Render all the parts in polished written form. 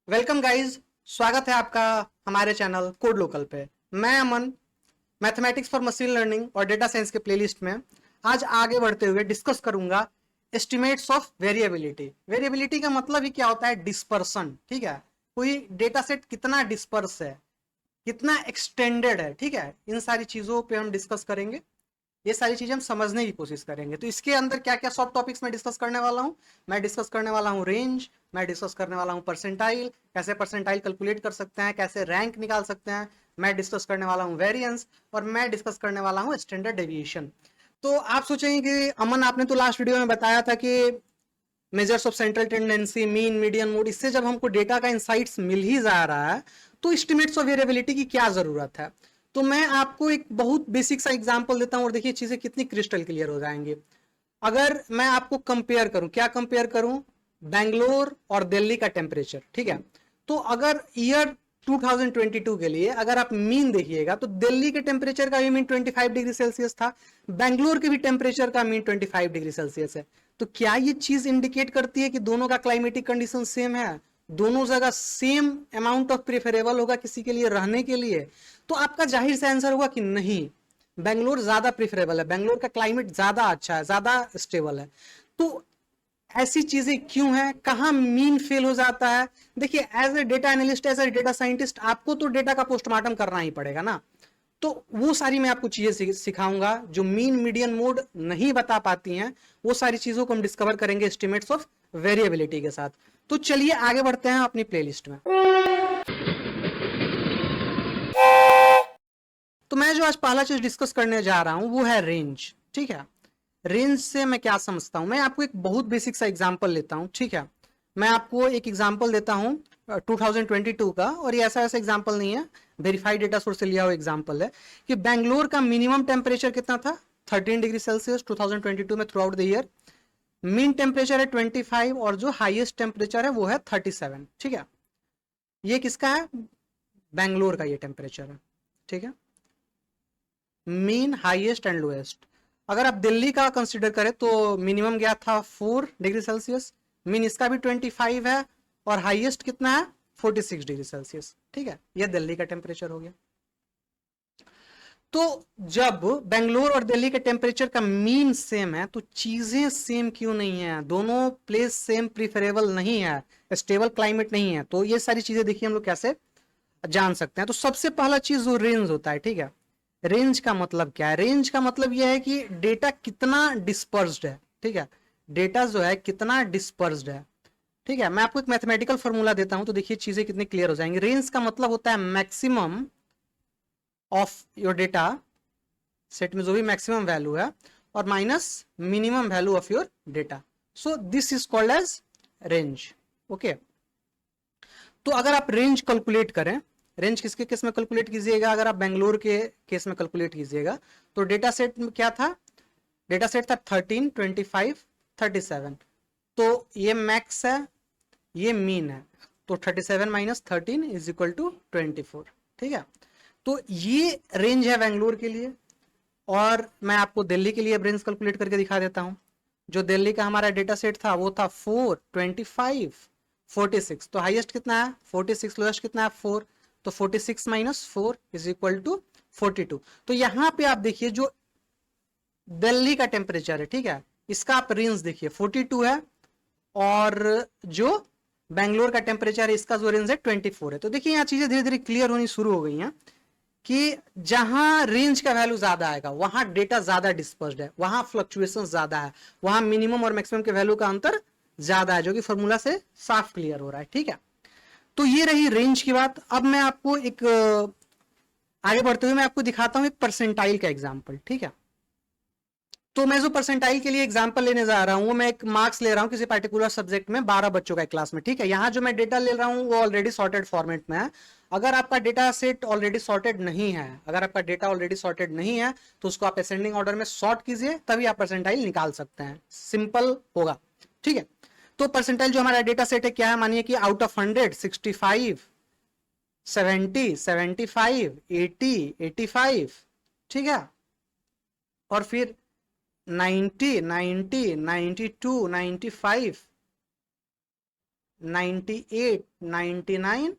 Welcome guys, स्वागत है आपका हमारे चैनल कोड लोकल पे। मैं अमन, मैथमेटिक्स फॉर मशीन लर्निंग और डेटा साइंस के प्लेलिस्ट में आज आगे बढ़ते हुए डिस्कस करूंगा एस्टिमेट्स ऑफ वेरिएबिलिटी। वेरिएबिलिटी का मतलब ही क्या होता है? डिस्पर्सन। ठीक है, कोई डेटा सेट कितना डिस्पर्स है, कितना एक्सटेंडेड है। ठीक है, इन सारी चीजों पे हम डिस्कस करेंगे। ये सारी चीजें हम समझने की कोशिश करेंगे। तो इसके अंदर क्या क्या सब टॉपिक्स में डिस्कस करने वाला हूँ? मैं डिस्कस करने वाला हूँ रेंज, मैं डिस्कस करने वाला हूँ परसेंटाइल, कैसे परसेंटाइल कैलकुलेट कर सकते हैं, कैसे रैंक निकाल सकते हैं, मैं डिस्कस करने वाला हूँ वेरिएंस, और मैं डिस्कस करने वाला हूँ स्टैंडर्ड डेविएशन। तो आप सोचेंगे कि अमन, आपने तो लास्ट वीडियो में बताया था कि measures of central tendency, mean, median, mode, इससे जब हमको डेटा का इंसाइट्स मिल ही जा रहा है तो एस्टिमेट्स ऑफ वेरिएबिलिटी की क्या जरूरत है? तो मैं आपको एक बहुत बेसिक सा एग्जांपल देता हूं और देखिए चीजें कितनी क्रिस्टल क्लियर हो जाएंगी। अगर मैं आपको कंपेयर करूं, क्या कंपेयर करूं? बैंगलोर और दिल्ली का टेम्परेचर। ठीक है, तो अगर ईयर 2022 के लिए अगर आप मीन देखिएगा तो दिल्ली के टेम्परेचर का भी मीन 25 डिग्री सेल्सियस था, बैंगलोर के भी टेम्परेचर का मीन 25 डिग्री सेल्सियस है। तो क्या ये चीज इंडिकेट करती है कि दोनों का क्लाइमेटिक कंडीशन सेम है, दोनों जगह सेम अमाउंट ऑफ प्रेफरेबल होगा किसी के लिए रहने के लिए? तो आपका जाहिर सा आंसर होगा कि नहीं, बेंगलोर ज्यादा प्रेफरेबल है, बेंगलोर का क्लाइमेट ज्यादा अच्छा है, ज्यादा स्टेबल है। तो ऐसी चीजें क्यों है? कहां मीन फेल हो जाता है? देखिए, as a data analyst, as a data scientist, आपको तो डेटा का पोस्टमार्टम करना ही पड़ेगा ना। तो वो सारी मैं आपको चीजें सिखाऊंगा जो मीन, मीडियन, मोड नहीं बता पाती हैं। वो सारी चीजों को हम डिस्कवर करेंगे एस्टिमेट्स ऑफ वेरिएबिलिटी के साथ। तो चलिए आगे बढ़ते हैं अपनी प्लेलिस्ट में। तो मैं जो आज पहला चीज डिस्कस करने जा रहा हूं वो है रेंज। ठीक है, रेंज से मैं क्या समझता हूं? मैं आपको एक बहुत बेसिक सा एग्जांपल लेता हूं। ठीक है, मैं आपको एक एग्जांपल देता हूं 2022 का, और ये ऐसा एग्जांपल नहीं है, वेरीफाइड डेटा सोर्स से लिया हुआ एग्जांपल है कि बेंगलोर का मिनिमम टेम्परेचर कितना था? 13 डिग्री सेल्सियस 2022 में through out the year. Mean temperature है 25 और जो हाईएस्ट टेम्परेचर है वो है 37। ठीक है, ये किसका है? बेंगलोर का ये टेम्परेचर है। ठीक है, मीन, हाईएस्ट एंड लोएस्ट। अगर आप दिल्ली का कंसिडर करें तो मिनिमम गया था 4 डिग्री सेल्सियस, मीन इसका भी 25 है, और हाईएस्ट कितना है? 46 डिग्री सेल्सियस। ठीक है, यह दिल्ली का टेम्परेचर हो गया। तो जब बेंगलोर और दिल्ली के टेम्परेचर का मीन सेम है तो चीजें सेम क्यों नहीं है? दोनों प्लेस सेम प्रीफरेबल नहीं है, स्टेबल क्लाइमेट नहीं है। तो ये सारी चीजें देखिए हम लोग कैसे जान सकते हैं। तो सबसे पहला चीज जो रेंज होता है, ठीक है, रेंज का मतलब क्या है? रेंज का मतलब यह है कि डेटा कितना डिस्पर्स्ड है। ठीक है, डेटा जो है कितना डिस्पर्स्ड है। ठीक है, मैं आपको एक मैथमेटिकल फॉर्मूला देता हूं तो देखिए चीजें कितनी क्लियर हो जाएंगी। रेंज का मतलब होता है maximum of your data set में जो भी मैक्सिमम वैल्यू है, और minus minimum value of your data. So this is called as range. Okay, तो अगर आप रेंज कैलकुलेट करें, रेंज किसके केस में कैलकुलेट कीजिएगा? अगर आप बेंगलोर के केस में कैलकुलेट कीजिएगा तो डेटा सेट में क्या था? डेटा सेट था 13, 25, 37। तो ये मैक्स है, ये मीन है, तो 37 माइनस 13 इज इक्वल टू 24। ठीक है, तो ये रेंज है बेंगलोर के लिए। और मैं आपको दिल्ली के लिए रेंज कैलकुलेट करके दिखा देता हूं। जो दिल्ली का हमारा डेटा सेट था वो था 4, 25, 46। तो हाईएस्ट कितना है? 46, लोएस्ट कितना है? 4। तो 46 माइनस 4 इज इक्वल टू 42। तो यहां पे आप देखिए जो दिल्ली का टेम्परेचर है, ठीक है, इसका आप रेंज देखिए 42 है, और जो बेंगलोर का टेम्परेचर है इसका जो रेंज है 24 है। तो देखिए यहाँ चीजें धीरे धीरे क्लियर होनी शुरू हो गई हैं कि जहां रेंज का वैल्यू ज्यादा आएगा वहां डेटा ज्यादा डिस्पर्स्ड है, वहां फ्लक्चुएशन ज्यादा है, वहां मिनिमम और मैक्सिमम के वैल्यू का अंतर ज्यादा है, जो कि फॉर्मूला से साफ क्लियर हो रहा है। ठीक है, तो ये रही रेंज की बात। अब मैं आपको एक आगे बढ़ते हुए मैं आपको दिखाता हूं एक परसेंटाइल का एग्जाम्पल। ठीक है, तो मैं जो परसेंटाइल के लिए एग्जांपल लेने जा रहा हूं, मैं एक मार्क्स ले रहा हूं किसी पर्टिकुलर सब्जेक्ट में 12 बच्चों का क्लास में। ठीक है, यहां जो मैं डेटा ले रहा हूं वो ऑलरेडी सॉर्टेड फॉर्मेट में है। अगर आपका डेटा सेट ऑलरेडी सॉर्टेड नहीं है, अगर आपका डेटा ऑलरेडी सॉर्टेड नहीं है तो उसको आप असेंडिंग ऑर्डर में सॉर्ट कीजिए, तभी आप परसेंटाइल निकाल सकते हैं। सिंपल होगा। ठीक है, तो परसेंटाइल जो हमारा डेटा सेट है क्या है? मानिए कि आउट ऑफ 100 65, 70, 75, 80, 85। ठीक है, और फिर 90, 90, 92, 95, 98, 99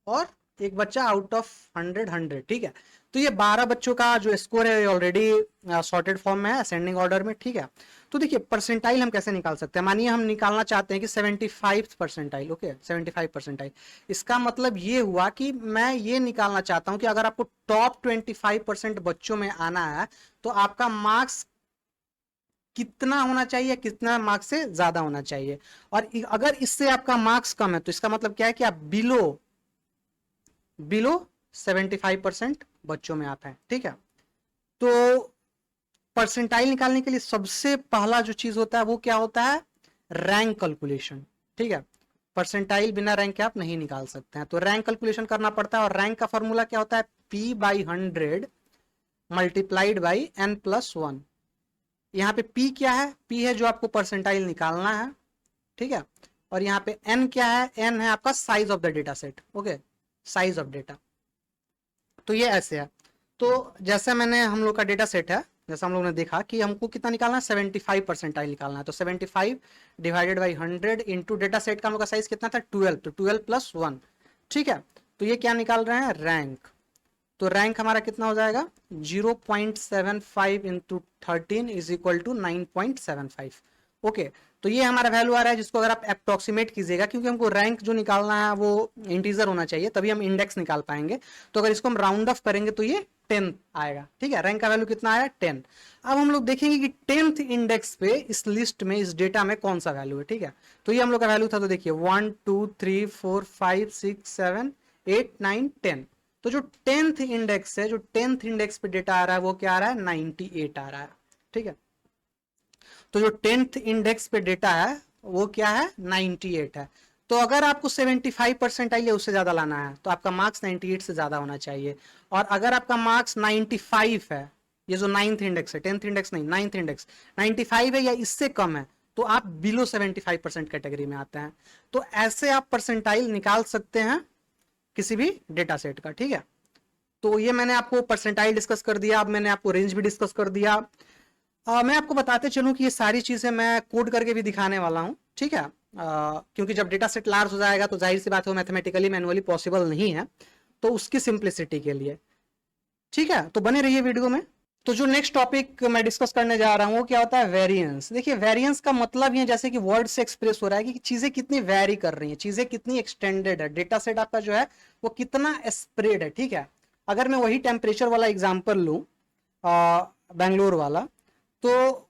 और एक बच्चा आउट ऑफ 100, 100, ठीक है। तो ये 12 बच्चों का जो स्कोर है ऑलरेडी सॉर्टेड फॉर्म में है, असेंडिंग ऑर्डर में, ठीक है। तो देखिए परसेंटाइल हम कैसे निकाल सकते हैं, मानिए हम निकालना चाहते हैं कि 75 परसेंटाइल, ओके 75 परसेंटाइल। इसका मतलब ये हुआ कि मैं ये निकालना चाहता हूं कि अगर आपको टॉप 25% बच्चों में आना है तो आपका मार्क्स कितना होना चाहिए, कितना मार्क्स से ज्यादा होना चाहिए। और अगर इससे आपका मार्क्स कम है तो इसका मतलब क्या है कि आप बिलो 75% बच्चों में आता है, ठीक है। तो परसेंटाइल निकालने के लिए सबसे पहला जो चीज होता है वो क्या होता है, रैंक कैलकुलेशन, ठीक है। परसेंटाइल बिना रैंक के आप नहीं निकाल सकते हैं, तो रैंक कैलकुलेशन करना पड़ता है। और रैंक का फॉर्मूला क्या होता है, P/100 मल्टीप्लाइड बाई n+1। यहाँ पे P क्या है, P है जो आपको परसेंटाइल निकालना है, ठीक है। और यहाँ पे N क्या है, N है आपका size of the data set, okay, size of data. तो ये ऐसे है। तो जैसे मैंने हम लोग का डेटा सेट है, जैसा हम लोग ने देखा कि हमको कितना निकालना है, 75 परसेंटाइल निकालना है। तो 75 divided by 100 into data set का हम लोग का साइज कितना था 12, तो 12+1, ठीक है। तो ये क्या निकाल रहे हैं, रैंक। तो रैंक हमारा कितना हो जाएगा, 0.75 into 13 is equal to 9.75, okay. तो ये हमारा वैल्यू आ रहा है, जिसको अगर आप अप्रोक्सीमेट कीजिएगा, क्योंकि हमको रैंक जो निकालना है वो इंटीजर होना चाहिए, तभी हम इंडेक्स निकाल पाएंगे। तो अगर इसको हम राउंड ऑफ करेंगे तो ये 10 आएगा, ठीक है। रैंक का वैल्यू कितना आया, 10। अब हम लोग देखेंगे कि 10th इंडेक्स पे इस लिस्ट में, इस डेटा में कौन सा वैल्यू है, ठीक है। तो ये हम लोग का वैल्यू था, तो देखिए 1 2 3 4 5 6 7 8 9 10। तो जो 10th इंडेक्स है, जो 10th इंडेक्स पे डेटा आ रहा है वो क्या आ रहा है, 98 आ रहा है, ठीक है। तो जो 10th इंडेक्स पे डेटा है वो क्या है, 98 है। तो अगर आपको 75 परसेंटाइल या उससे ज्यादा लाना है तो आपका मार्क्स 98 से ज्यादा होना चाहिए। और अगर आपका मार्क्स 95 है, ये जो 9th इंडेक्स है, 10th इंडेक्स नहीं, 9th इंडेक्स 95 है या इससे कम है, तो आप बिलो 75% कैटेगरी में आते हैं। तो ऐसे आप परसेंटाइल निकाल सकते हैं किसी भी डेटा सेट का, ठीक है। तो ये मैंने आपको परसेंटाइल डिस्कस कर दिया, अब मैंने आपको रेंज भी डिस्कस कर दिया। मैं आपको बताते चलूं कि ये सारी चीजें मैं कोड करके भी दिखाने वाला हूं, ठीक है। क्योंकि जब डेटा सेट लार्ज हो जाएगा तो जाहिर सी बात है मैथमेटिकली मैनुअली पॉसिबल नहीं है, तो उसकी सिंप्लिसिटी के लिए, ठीक है। तो बने रहिए वीडियो में। तो जो नेक्स्ट टॉपिक मैं डिस्कस करने जा रहा हूं वो क्या होता है, वेरिएंस। देखिए वेरिएंस का मतलब ये जैसे कि वर्ड से एक्सप्रेस हो रहा है कि चीजें कितनी वेरी कर रही हैं, चीजें कितनी एक्सटेंडेड है, डेटा सेट आपका जो है वो कितना स्प्रेड है, ठीक है। अगर मैं वही टेम्परेचर वाला एग्जाम्पल लूँ, बेंगलोर वाला, तो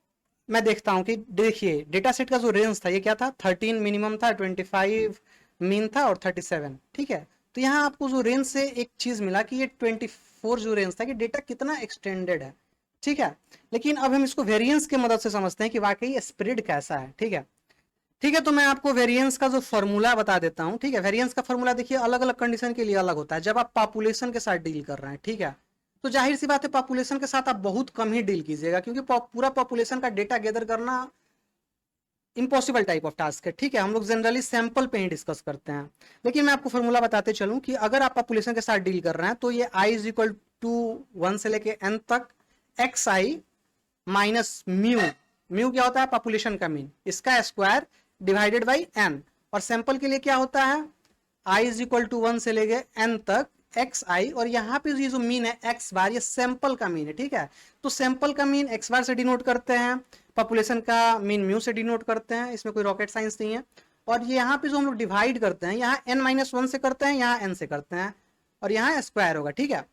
मैं देखता हूं कि देखिए डेटा सेट का जो रेंज था ये क्या था, 13 मिनिमम था, 25 मीन था और 37, ठीक है। तो यहाँ आपको जो रेंज से एक चीज मिला कि ये 24 जो रेंज था कि डेटा कितना एक्सटेंडेड है, ठीक है। लेकिन अब हम इसको वेरिएंस की मदद से समझते हैं कि वाकई स्प्रेड कैसा है, ठीक है। ठीक है, तो मैं आपको वेरिएंस का जो फॉर्मूला बता देता हूं, ठीक है। वेरिएंस का फॉर्मूला देखिए अलग अलग कंडीशन के लिए अलग होता है। जब आप पॉपुलेशन के साथ डील कर रहे हैं, ठीक है, तो जाहिर सी बात है पॉपुलेशन के साथ आप बहुत कम ही डील कीजिएगा, क्योंकि पूरा पॉपुलेशन का डेटा गैदर करना इम्पॉसिबल टाइप ऑफ टास्क है, ठीक है। हम लोग जनरली सैंपल पे ही डिस्कस करते हैं। लेकिन मैं आपको फॉर्मूला बताते चलूं कि अगर आप पॉपुलेशन के साथ डील कर रहे हैं तो ये i इज इक्वल टू 1 से लेके n तक एक्स आई माइनस म्यू, म्यू क्या होता है, पॉपुलेशन का मीन, इसका स्क्वायर डिवाइडेड बाई n। और सैंपल के लिए क्या होता है, i इज इक्वल टू 1 से लेके n तक एक्स आई, और यहाँ पे ये जो मीन है एक्स बार, ये सैंपल का मीन है, ठीक है। तो सैंपल का मीन एक्स बार से डिनोट करते हैं, पॉपुलेशन का मीन म्यू से डिनोट करते हैं, इसमें कोई रॉकेट साइंस नहीं है। और ये यहाँ पे जो हम लोग डिवाइड करते हैं, यहाँ n-1 से करते हैं, यहाँ n से करते हैं, और यहाँ स्क्वायर होगा, ठीक है।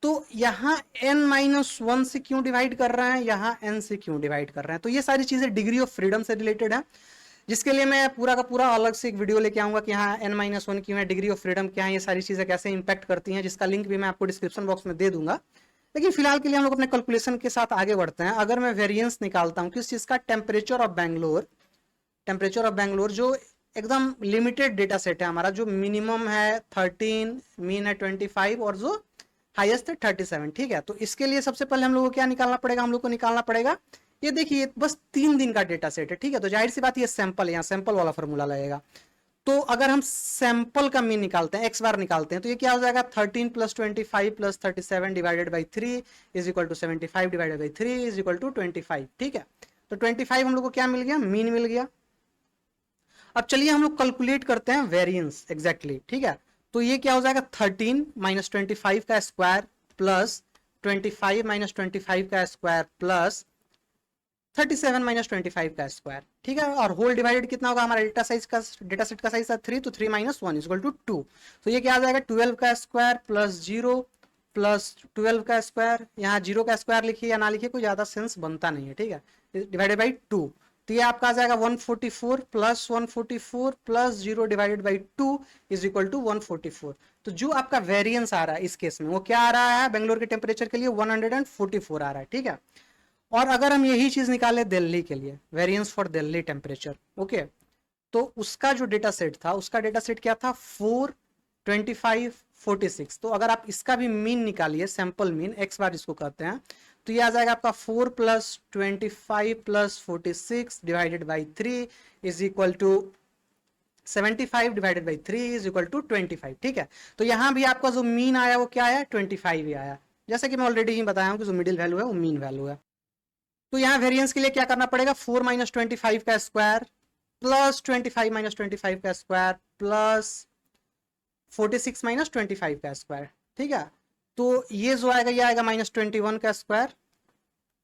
तो यहाँ n-1 से क्यों डिवाइड कर रहे हैं, यहाँ n से क्यों डिवाइड कर रहे हैं, तो ये सारी चीजें डिग्री ऑफ फ्रीडम से रिलेटेड है, जिसके लिए मैं पूरा का पूरा अलग से एक वीडियो लेके आऊंगा कि यहाँ n-1 क्यों है, डिग्री ऑफ फ्रीडम क्या है, ये सारी चीजें कैसे इंपैक्ट करती हैं, जिसका लिंक भी मैं आपको डिस्क्रिप्शन बॉक्स में दे दूंगा। लेकिन फिलहाल के लिए हम लोग अपने कैलकुलेशन के साथ आगे बढ़ते हैं। अगर मैं वेरिएंस निकालता हूँ किस चीज का, temperature of Bangalore, temperature of Bangalore जो एकदम लिमिटेड डेटा सेट है हमारा, जो मिनिमम है 13, मीन है 25 और जो हाईएस्ट है 37, ठीक है। तो इसके लिए सबसे पहले हम लोग को क्या निकालना पड़ेगा, हम लोग को निकालना पड़ेगा, ये देखिए बस 3 दिन का डेटा सेट है, ठीक है। तो जाहिर सी बात ये सैंपल है, यहाँ सैंपल वाला फॉर्मूला लगेगा। तो अगर हम सैंपल का मीन निकालते हैं, एक्स बार निकालते हैं, तो ये क्या हो जाएगा, 13 + 25 + 37 divided by 3 is equal to 75 divided by 3 is equal to 25, ठीक है। तो 25 हम लोग को क्या मिल गया, मीन मिल गया। अब चलिए हम लोग कैलकुलेट करते हैं वेरिएंस एग्जैक्टली, ठीक है। तो ये क्या हो जाएगा, 13 माइनस 25 का स्क्वायर प्लस 25 माइनस 25 का स्क्वायर प्लस 37 माइनस 25 का स्क्वायर, ठीक है। और होल डिवाइडेड कितना होगा, हमारा डेटा सेट का साइज है 3, तो 3 माइनस 1 इक्वल टू 2। तो ये क्या आ जाएगा, 12 का स्क्वायर प्लस 0 प्लस 12 का स्क्वायर, यहाँ 0 का स्क्वायर लिखिए या ना लिखिए कोई ज्यादा सेंस बनता नहीं है, ठीक है, डिवाइडेड बाई 2। तो ये आपका आ जाएगा 144 plus 144 plus 0 divided by 2 is equal to 144। तो जो आपका वेरिएंस आ रहा है इस केस में वो क्या आ रहा है, बेंगलोर के टेम्परेचर के लिए 144 आ रहा है, ठीक है। और अगर हम यही चीज निकाले दिल्ली के लिए, variance for Delhi temperature, okay, तो उसका जो डेटा सेट था, उसका डेटा सेट क्या था, 4, 25, 46। तो अगर आप इसका भी मीन निकालिए, सैंपल मीन एक्स बार इसको कहते हैं, तो ये आ जाएगा आपका 4 plus 25 plus 46 divided by 3 is equal to 75 divided by 3 is equal to 25, ठीक है। तो यहां भी आपका जो मीन आया वो क्या आया, 25 ही आया, जैसे कि मैं ऑलरेडी ही बताया हूं कि जो मिडिल वैल्यू है वो मीन वैल्यू है। तो यहाँ वेरिएंस के लिए क्या करना पड़ेगा, 4 माइनस 25 का स्क्वायर प्लस 25 माइनस 25 का स्क्वायर प्लस 46 माइनस 25 का स्क्वायर, ठीक है। तो ये जो आएगा ये आएगा माइनस 21 का स्क्वायर,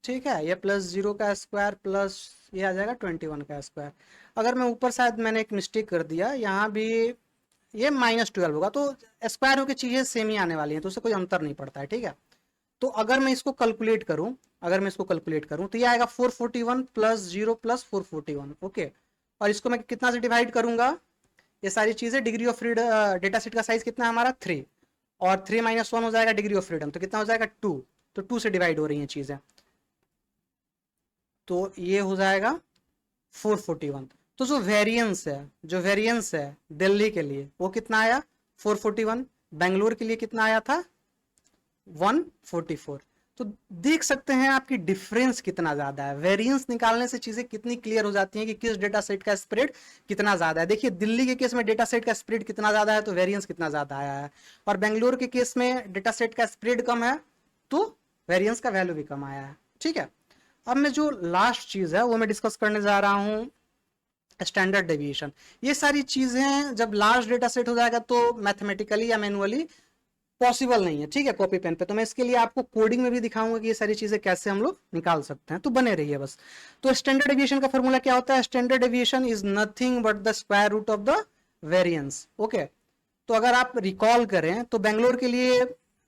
ठीक है, ये प्लस 0 का स्क्वायर प्लस ये आ जाएगा 21 का स्क्वायर। अगर मैं ऊपर शायद मैंने एक मिस्टेक कर दिया, यहाँ भी ये माइनस 12 होगा, तो स्क्वायर होकर चीजें सेम ही आने वाली हैं, तो उससे कोई अंतर नहीं पड़ता है, ठीक है। तो अगर मैं इसको कैलकुलेट करूं, तो ये आएगा 441 प्लस 0 प्लस 441, ओके। और इसको मैं कितना से डिवाइड करूंगा, ये सारी चीजें, degree of freedom, data set का साइज कितना है हमारा 3, और 3 माइनस 1 हो जाएगा डिग्री ऑफ फ्रीडम, तो कितना हो जाएगा 2, तो 2 से डिवाइड हो रही हैं चीजें, तो ये हो जाएगा 441। तो जो वेरिएंस है दिल्ली के लिए वो कितना आया, 441, बेंगलोर के लिए कितना आया था, 144। तो देख सकते हैं आपकी डिफरेंस कितना ज्यादा है, वेरिएंस निकालने से चीजें कितनी क्लियर हो जाती हैं कि किस डेटा सेट का स्प्रेड कितना ज्यादा है। देखिए दिल्ली के केस में डेटा सेट का स्प्रेड कितना ज्यादा है तो वेरिएंस कितना ज्यादा आया है, और बेंगलोर के केस में डेटा सेट का स्प्रेड कम है तो वेरिएंस का वैल्यू भी कम आया है, ठीक है। अब मैं जो लास्ट चीज है वो मैं डिस्कस करने जा रहा हूं, स्टैंडर्ड डेविएशन। ये सारी चीजें जब लार्ज डेटा सेट हो जाएगा तो मैथमेटिकली या मैनुअली पॉसिबल नहीं है, ठीक है, कॉपी पेन पे। तो मैं इसके लिए आपको कोडिंग में भी दिखाऊंगा कि ये सारी चीजें कैसे हम लोग निकाल सकते हैं, तो बने रहिए बस। तो स्टैंडर्ड डेविएशन का फॉर्मूला क्या होता है, standard deviation is nothing but the square root of the variance, okay. तो अगर आप रिकॉल करें तो बेंगलोर के लिए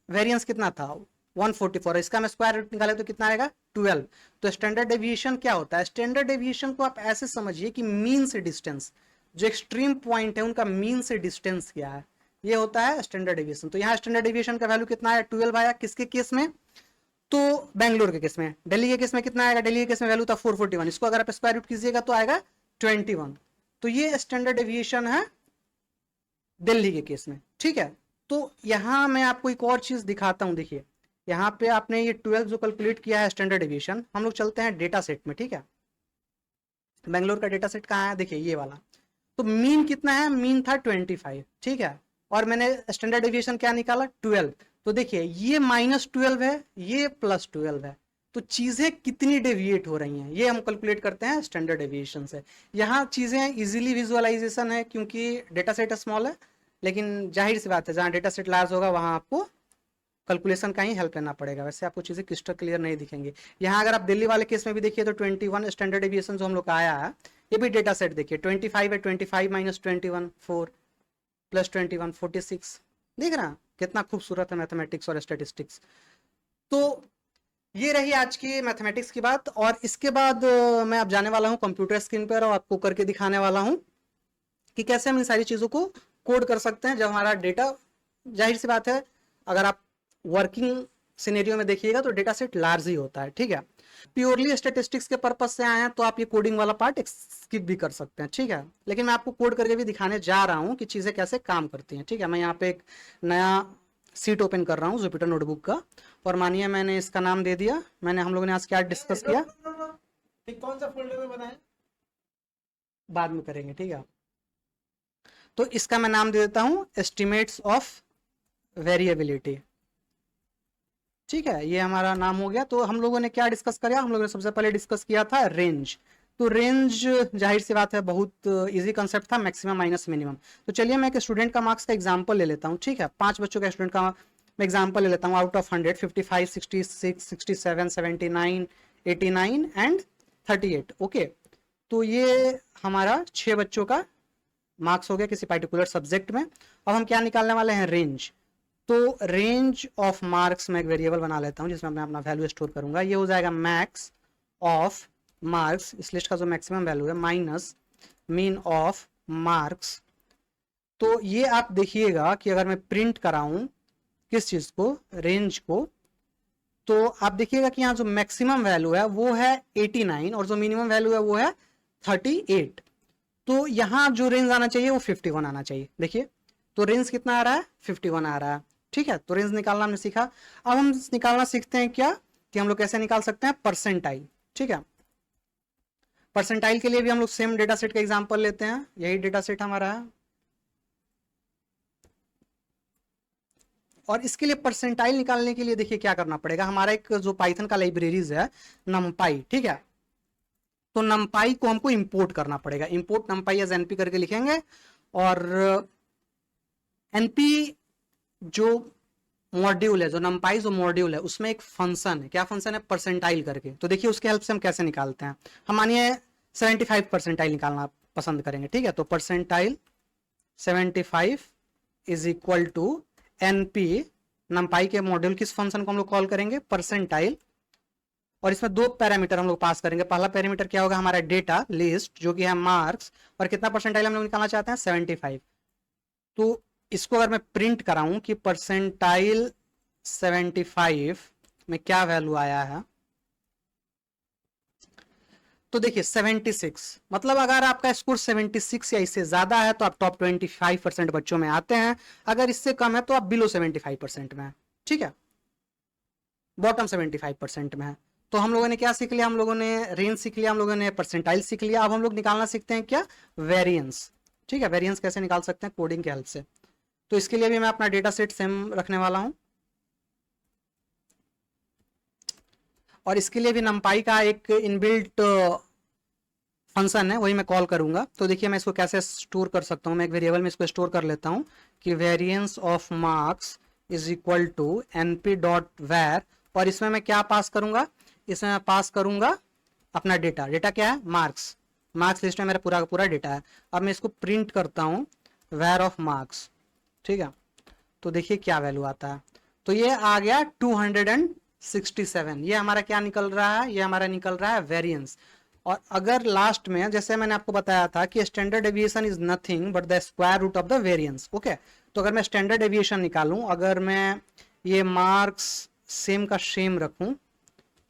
वेरिएंस कितना था, 144, इसका मैं स्क्वायर रूट निकाले तो कितना आएगा 12। तो स्टैंडर्ड डेविएशन क्या होता है, स्टैंडर्ड डेविएशन को आप ऐसे समझिए कि मीन से डिस्टेंस, जो एक्सट्रीम पॉइंट है उनका मीन से डिस्टेंस क्या है, ये होता है स्टैंडर्ड डेविएशन। तो यहाँ स्टैंडर्ड डेविएशन का वैल्यू कितना है, 12 आया, किसके केस में, तो बेंगलोर के केस में। दिल्ली के केस में कितना आएगा, दिल्ली के केस में वैल्यू था 441, इसको अगर आप स्क्वायर रूट कीजिएगा तो आएगा 21। तो ये स्टैंडर्ड डेविएशन है दिल्ली के केस में, ठीक है। तो यहाँ मैं आपको एक और चीज दिखाता हूँ, देखिए यहाँ पे आपने ये 12 जो कैलकुलेट किया है स्टैंडर्ड डेविएशन, हम लोग चलते हैं डेटा सेट में, ठीक है। बेंगलोर का डेटा सेट कहाँ है, देखिए ये वाला। तो मीन कितना है, मीन था 25, ठीक है, और मैंने स्टैंडर्ड डेविएशन क्या निकाला 12। तो देखिए ये -12 है, ये +12 है, तो चीजें कितनी डेविएट हो रही हैं ये हम कैलकुलेट करते हैं स्टैंडर्ड डेविएशन से। यहाँ चीजें इजीली विजुअलाइजेशन है क्योंकि डेटा सेट स्मॉल है, लेकिन जाहिर सी बात है जहाँ डेटा सेट लार्ज होगा वहां आपको कैलकुलेशन का ही हेल्प लेना पड़ेगा, वैसे आपको चीजें क्रिस्टल क्लियर नहीं दिखेंगे। यहाँ अगर आप दिल्ली वाले केस में भी देखिए तो 21 स्टैंडर्ड डेविएशन जो हम लोग का आया है, ये भी डेटा सेट देखिए 25 है, 25 माइनस 21 4 प्लस 21 46, देख रहा कितना खूबसूरत है मैथमेटिक्स और स्टैटिस्टिक्स। तो ये रही आज की मैथमेटिक्स की बात, और इसके बाद मैं अब जाने वाला हूँ कंप्यूटर स्क्रीन पर और आपको करके दिखाने वाला हूँ कि कैसे हम इन सारी चीजों को कोड कर सकते हैं जब हमारा डेटा, जाहिर सी बात है अगर आप वर्किंग सिनेरियो में देखिएगा तो डेटा सेट लार्ज ही होता है, ठीक है। प्योरली स्टैटिस्टिक्स के पर्पज से आए हैं तो आप ये कोडिंग वाला पार्ट स्किप भी कर सकते हैं, ठीक है, लेकिन मैं आपको कोड करके भी दिखाने जा रहा हूँ कि चीजें कैसे काम करती हैं, ठीक है। मैं यहाँ पे एक नया सीट ओपन कर रहा हूँ जुपिटर नोटबुक का, और मानिए मैंने इसका नाम दे दिया, मैंने हम लोगों ने आज क्या डिस्कस किया, कौन सा फोल्डर में बनाए बाद में करेंगे, ठीक है। तो इसका मैं नाम दे देता हूँ एस्टिमेट्स ऑफ वेरिएबिलिटी, ठीक है, ये हमारा नाम हो गया। तो हम लोगों ने क्या डिस्कस किया, हम लोगों ने सबसे पहले डिस्कस किया था रेंज। तो रेंज जाहिर सी बात है बहुत इजी कंसेप्ट था, मैक्सिमम माइनस मिनिमम। तो चलिए मैं एक स्टूडेंट का मार्क्स का एग्जांपल ले लेता हूँ, ठीक है। 5 बच्चों का स्टूडेंट का मैं एग्जांपल ले लेता हूँ। Out of 100 55 66 67 79 89 and 38। ओके, तो ये हमारा 6 बच्चों का मार्क्स हो गया किसी पर्टिकुलर सब्जेक्ट में। अब हम क्या निकालने वाले हैं, रेंज। तो रेंज ऑफ मार्क्स में एक वेरिएबल बना लेता हूँ जिसमें मैं अपना वैल्यू स्टोर करूंगा। ये हो जाएगा मैक्स ऑफ मार्क्स, इस लिस्ट का जो मैक्सिमम वैल्यू है, माइनस मीन ऑफ मार्क्स। तो ये आप देखिएगा कि अगर मैं प्रिंट कराऊं किस चीज को, रेंज को, तो आप देखिएगा कि यहाँ जो मैक्सिमम वैल्यू है वो है 89 और जो मिनिमम वैल्यू है वो है 38। तो यहाँ जो रेंज आना चाहिए वो 51 आना चाहिए। देखिए तो रेंज कितना आ रहा है, 51 आ रहा है, ठीक है। तो रेंज निकालना हमने सीखा। अब हम निकालना सीखते हैं क्या, कि हम लोग कैसे निकाल सकते हैं परसेंटाइल, ठीक है। परसेंटाइल के लिए भी हम लोग सेम डेटा सेट का एग्जांपल लेते हैं, यही डेटा सेट हमारा है। और इसके लिए परसेंटाइल निकालने के लिए देखिए क्या करना पड़ेगा, हमारा एक जो पाइथन का लाइब्रेरीज है नमपाई, ठीक है। तो नमपाई को हमको इंपोर्ट करना पड़ेगा, इंपोर्ट नमपाई एज एनपी करके लिखेंगे। और एनपी जो मॉड्यूल है, जो नमपाई जो मॉड्यूल है, उसमें एक फंक्शन है, क्या फंक्शन है, परसेंटाइल करके। तो देखिए उसके हेल्प से हम कैसे निकालते हैं। हम मानिए 75 परसेंटाइल निकालना पसंद करेंगे, ठीक है। तो percentile 75 is equal to NP, NumPy के मॉड्यूल किस फंक्शन को हम लोग कॉल करेंगे, परसेंटाइल। और इसमें 2 पैरामीटर हम लोग पास करेंगे। पहला पैरामीटर क्या होगा, हमारा डेटा लिस्ट जो कि है मार्क्स, और कितना परसेंटाइल हम लोग निकालना चाहते हैं, 75। तो इसको अगर मैं प्रिंट कराऊं कि परसेंटाइल 75 में क्या वैल्यू आया है, तो देखिए 76, मतलब अगर आपका स्कोर 76 या इससे ज्यादा है तो आप टॉप 25% बच्चों में आते हैं। अगर इससे कम है तो आप बिलो 75% में है, ठीक है, बॉटम 75% में है। तो हम लोगों ने क्या सीख लिया, हम लोगों ने रेंज सीख लिया, हम लोगों ने परसेंटाइल सीख लिया। अब हम लोग निकालना सीखते हैं क्या, वेरिएंस, ठीक है। वेरिएंस कैसे निकाल सकते हैं, कोडिंग के हेल्प से। तो इसके लिए भी मैं अपना डेटा सेट सेम रखने वाला हूं, और इसके लिए भी नमपाई का एक इनबिल्ट फंक्शन है, वही मैं कॉल करूंगा। तो देखिए मैं इसको कैसे स्टोर कर सकता हूं, मैं एक वेरिएबल में इसको स्टोर कर लेता हूं कि variance of marks is equal to NP dot var, और इसमें मैं क्या पास करूंगा, इसमें मैं पास करूंगा अपना डेटा। डेटा क्या है, मार्क्स। मार्क्स लिस्ट में मेरा पूरा का पूरा डेटा है। अब मैं इसको प्रिंट करता हूं वैर ऑफ मार्क्स, ठीक है। तो देखिए क्या वैल्यू आता है, तो ये आ गया 267। ये हमारा क्या निकल रहा है, ये हमारा निकल रहा है वेरिएंस। और अगर लास्ट में, जैसे मैंने आपको बताया था कि standard deviation is nothing but the square root of the variance, okay. तो अगर मैं स्टैंडर्ड डेविएशन निकालूं, अगर मैं ये मार्क्स सेम का सेम रखूं,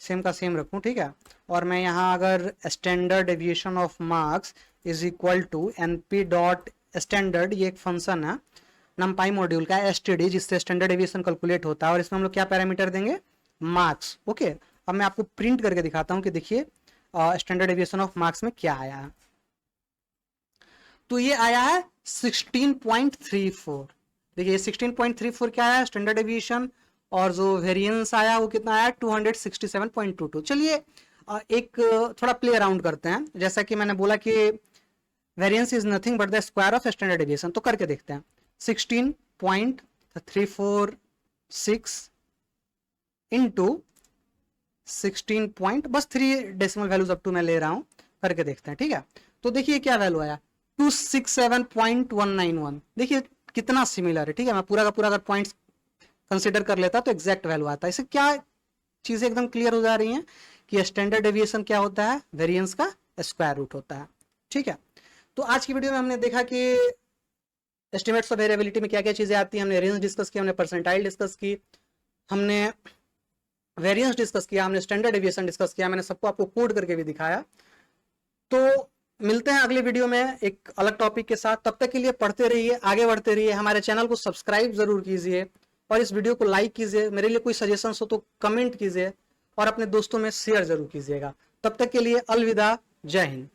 सेम का सेम रखूं, ठीक है, और मैं यहाँ अगर standard deviation of marks is equal to NP dot standard, ये एक फंक्शन है नमपाई मॉड्यूल का एसटीडी, जिससे स्टैंडर्ड डेविएशन कैलकुलेट होता है, और इसमें हम लोग क्या पैरामीटर देंगे, मार्क्स, ओके। अब मैं आपको प्रिंट करके दिखाता हूँ कि देखिए स्टैंडर्ड डेविएशन ऑफ मार्क्स में क्या आया है। तो ये आया है 16.34। देखिए 16.34 क्या है, स्टैंडर्ड डेविएशन, और जो वेरिएंस आया वो कितना आया, 267.22। चलिए एक थोड़ा प्ले अराउंड करते हैं। जैसा कि मैंने बोला कि variance is nothing but the square of standard deviation, तो करके देखते हैं। 16.346 इंटू 16 पॉइंट, बस 3 डेसिमल वैल्यूज अप टू मैं ले रहा हूं, करके देखते हैं, ठीक है। तो देखिए क्या वैल्यू आया, 267.191। देखिए कितना सिमिलर है, ठीक है। मैं पूरा का पूरा अगर पॉइंट्स कंसिडर कर लेता तो एग्जैक्ट वैल्यू आता है। इससे क्या चीजें एकदम क्लियर हो जा रही हैं कि स्टैंडर्ड डेविएशन क्या होता है, वेरिएंस का स्क्वायर रूट होता है, ठीक है। तो आज की वीडियो में हमने देखा कि एस्टिमेट्स ऑफ वेरिएबिलिटी में क्या क्या चीजें आती हैं। हमने रेंज डिस्कस किया, हमने परसेंटाइल डिस्कस की, हमने वेरिएंस डिस्कस किया, हमने स्टैंडर्ड डेविएशन डिस्कस किया, मैंने सबको आपको कोड करके भी दिखाया। तो मिलते हैं अगले वीडियो में एक अलग टॉपिक के साथ। तब तक के लिए पढ़ते रहिए, आगे बढ़ते रहिए, हमारे चैनल को सब्सक्राइब जरूर कीजिए, और इस वीडियो को लाइक कीजिए। मेरे लिए कोई सजेशन हो तो कमेंट कीजिए, और अपने दोस्तों में शेयर जरूर कीजिएगा। तब तक के लिए अलविदा, जय हिंद।